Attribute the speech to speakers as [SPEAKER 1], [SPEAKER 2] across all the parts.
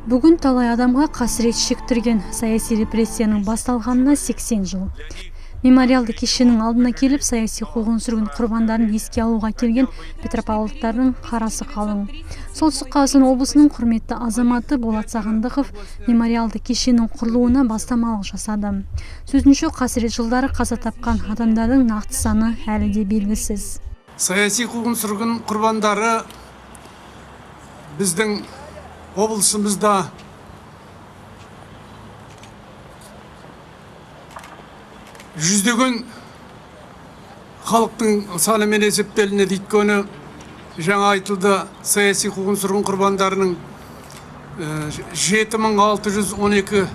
[SPEAKER 1] Бүгін талай адамға қасірет шектірген саяси репрессияның басталғанына 80 жыл. Мемориалды кешеннің алдына келіп, саяси қуғын-сүргін құрбандарын еске алуға келген петропавлдықтардың қарасы қалың. Солтүстік Қазақстан облысының құрметті азаматы Болат Сағындықов мемориалды кешеннің құрылуына бастамалық жасады. Сөзінше, қасірет жылдары қаза тапқан адамдардың нақты саны әлі де белгісіз.
[SPEAKER 2] Саяси қуғын-сүргін құрбандары біздің облысымызда жүздеген халықтың санымен есептелінеді. Өйткені жаңа айтылды, саяси қуғын-сүргін құрбандарының 7612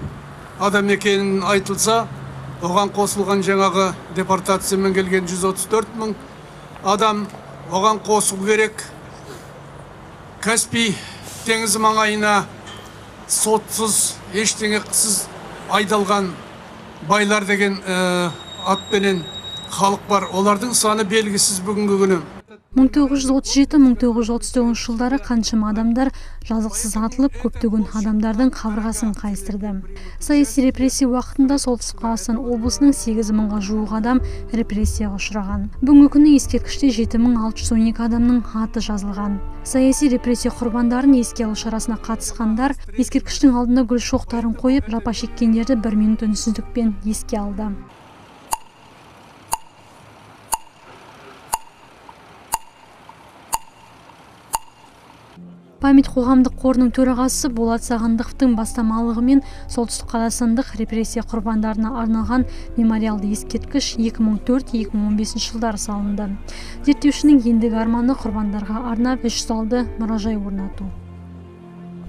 [SPEAKER 2] адам екенін айтылса, оған қосылған жаңағы депортациямен келген 134 мың адам оған қосу керек. Каспий теңізі маңайына сотсыз, ештеңесіз айдалған байлар деген атпенен халық бар. Олардың саны белгісіз бүгінгі күні.
[SPEAKER 1] 1937-1939 жылдары қаншама адамдар жазықсыз атылып, көптеген адамдардың қабырғасын қайыстырды. Саяси репрессия уақытында Солтүстік Қазақстан облысының 8000-ға жуық адам репрессияға ұшыраған. Бүгінгі күні ескерткіште 7612 адамның аты жазылған. Саяси репрессия құрбандарын еске алу шарасына қатысқандар ескерткіштің алдында гүл шоқтарын қойып, жапа шеккендерді 1 минут үнсіздікпен еске алды. Память қоғамдық қорының төрағасы Болат Сағындықовтың бастамалығымен солтүстік қазақстандық репрессия құрбандарына арналған мемориалды ескерткіш 2004-2015 жылдары салынды. Зерттеушінің ендігі арманы құрбандарға арнап 3 залды мұражай орнату.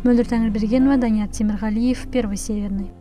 [SPEAKER 1] Мөлдір Тәңірбергенова, Даният Темірғалиев, Первый Северный.